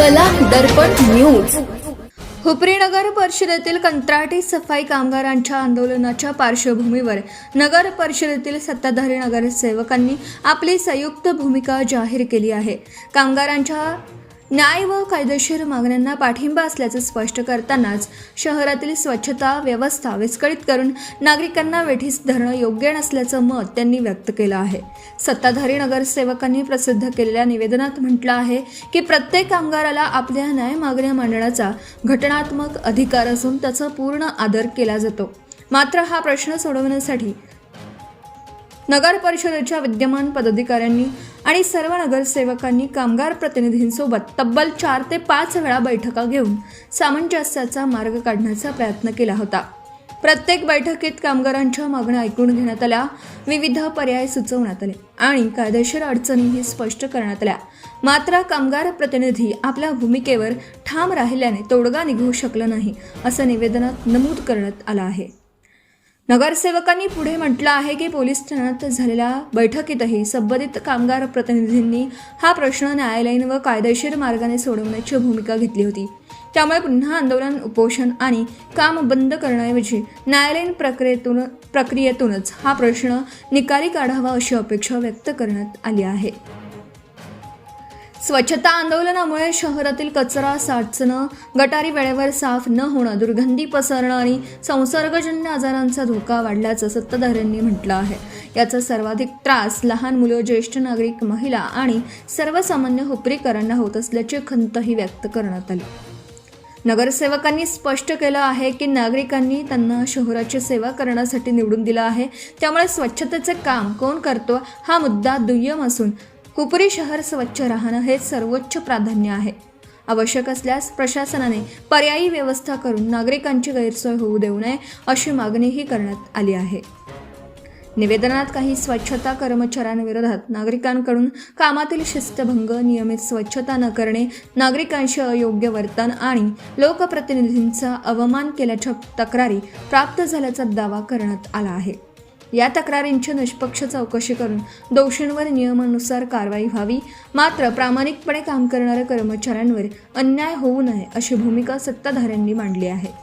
चला दर्पण न्यूज. हुपरी नगर परिषदेतील कंत्राटी सफाई कामगारांच्या आंदोलनाच्या पार्श्वभूमीवर नगर परिषदेतील सत्ताधारी नगरसेवकांनी आपली संयुक्त भूमिका जाहीर केली आहे. कामगारांच्या न्याय व कायदेशीर मागण्यांना पाठिंबा असल्याचे स्पष्ट करतानाच शहरातील स्वच्छता व्यवस्था विस्कळीत करून नागरिकांना वेठीस धरणं योग्य नसल्याचं मत त्यांनी व्यक्त केलं आहे. सत्ताधारी नगरसेवकांनी प्रसिद्ध केलेल्या निवेदनात म्हटलं आहे की प्रत्येक कामगाराला आपल्या न्याय मागण्या मांडण्याचा घटनात्मक अधिकार असून त्याचा पूर्ण आदर केला जातो. मात्र हा प्रश्न सोडवण्यासाठी नगर परिषदेच्या विद्यमान पदाधिकाऱ्यांनी आणि सर्व नगरसेवकांनी कामगार प्रतिनिधींसोबत तब्बल 4 ते 5 वेळा बैठका घेऊन सामंजस्याचा मार्ग काढण्याचा प्रयत्न केला होता. प्रत्येक बैठकीत कामगारांच्या मागण्या ऐकून घेण्यात आल्या, विविध पर्याय सुचवण्यात आले आणि कायदेशीर अडचणीही स्पष्ट करण्यात आल्या. मात्र कामगार प्रतिनिधी आपल्या भूमिकेवर ठाम राहिल्याने तोडगा निघू शकला नाही, असं निवेदनात नमूद करण्यात आलं आहे. नगरसेवकांनी पुढे म्हटलं आहे की पोलीस ठाण्यात झालेल्या बैठकीतही संबंधित कामगार प्रतिनिधींनी हा प्रश्न न्यायालयीन व कायदेशीर मार्गाने सोडवण्याची भूमिका घेतली होती. त्यामुळे पुन्हा आंदोलन, उपोषण आणि काम बंद करण्याऐवजी न्यायालयीन प्रक्रियेतूनच हा प्रश्न निकाली काढावा अशी अपेक्षा व्यक्त करण्यात आली आहे. स्वच्छता आंदोलनामुळे शहरातील कचरा साचणं, गटारी वेळेवर साफ न होणं, दुर्गंधी पसरणं आणि संसर्गजन्य आजारांचा धोका वाढल्याचं सत्ताधाऱ्यांनी म्हटलं आहे. याचा सर्वाधिक त्रास लहान मुलं, ज्येष्ठ नागरिक, महिला आणि सर्वसामान्य हुपरीकरांना होत असल्याची खंतही व्यक्त करण्यात आली. नगरसेवकांनी स्पष्ट केलं आहे की नागरिकांनी त्यांना शहराची सेवा करण्यासाठी निवडून दिलं आहे. त्यामुळे स्वच्छतेचे काम कोण करतो हा मुद्दा दुय्यम असून हुपरी शहर स्वच्छ राहणं हे सर्वोच्च प्राधान्य आहे. आवश्यक असल्यास प्रशासनाने पर्यायी व्यवस्था करून नागरिकांची गैरसोय होऊ देऊ नये अशी मागणीही करण्यात आली आहे. निवेदनात काही स्वच्छता कर्मचाऱ्यांविरोधात नागरिकांकडून कामातील शिस्तभंग, नियमित स्वच्छता न करणे, नागरिकांशी अयोग्य वर्तन आणि लोकप्रतिनिधींचा अवमान केल्याच्या तक्रारी प्राप्त झाल्याचा दावा करण्यात आला आहे. या तक्रारींची निष्पक्ष चौकशी करून दोषींवर नियमानुसार कारवाई व्हावी. मात्र प्रामाणिकपणे काम करणाऱ्या कर्मचाऱ्यांवर अन्याय होऊ नये अशी भूमिका सत्ताधाऱ्यांनी मांडली आहे.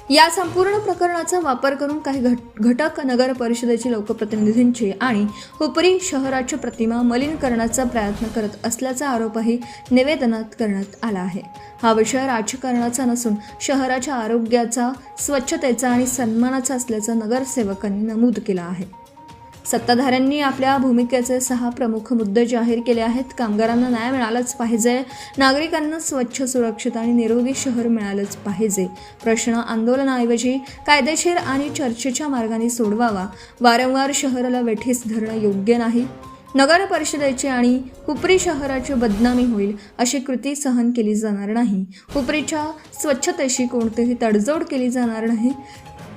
या संपूर्ण प्रकरणाचा वापर करून काही घटक नगर परिषदेची लोकप्रतिनिधींची आणि हुपरी शहराची प्रतिमा मलिन करण्याचा प्रयत्न करत असल्याचा आरोपही निवेदनात करण्यात आला आहे. हा विषय राजकारणाचा नसून शहराच्या आरोग्याचा, स्वच्छतेचा आणि सन्मानाचा असल्याचं नगरसेवकांनी नमूद केलं आहे. सत्ताधाऱ्यांनी आपल्या भूमिकेचे 6 प्रमुख मुद्दे जाहीर केले आहेत. कामगारांना न्याय मिळालाच पाहिजे, नागरिकांना स्वच्छ, सुरक्षित आणि निरोगी शहर मिळालंच पाहिजे, प्रश्न आंदोलनाऐवजी कायदेशीर आणि चर्चेच्या मार्गाने सोडवावा, वारंवार शहराला वेठीस धरणं योग्य नाही, नगर परिषदेची आणि हुपरी शहराची बदनामी होईल अशी कृती सहन केली जाणार नाही, हुपरीच्या स्वच्छतेशी कोणतीही तडजोड केली जाणार नाही.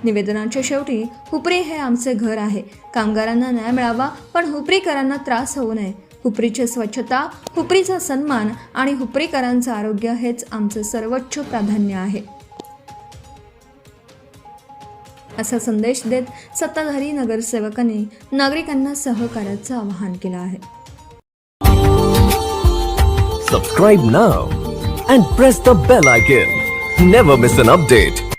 निवेदनाच्या शेवटी हुपरी हे आमचे घर आहे. कामगारांना न्याय मिळावा पण हुपरीकरांना त्रास होऊ नये. हुपरीची स्वच्छता, हुपरीचा सन्मान आणि हुपरीकरांचं आरोग्य हेच आमचं सर्वोच्च प्राधान्य आहे, असा संदेश देत सत्ताधारी नगरसेवकांनी नागरिकांना सहकार्याचं आवाहन केलं आहे. Subscribe now and press the bell icon. Never miss an update.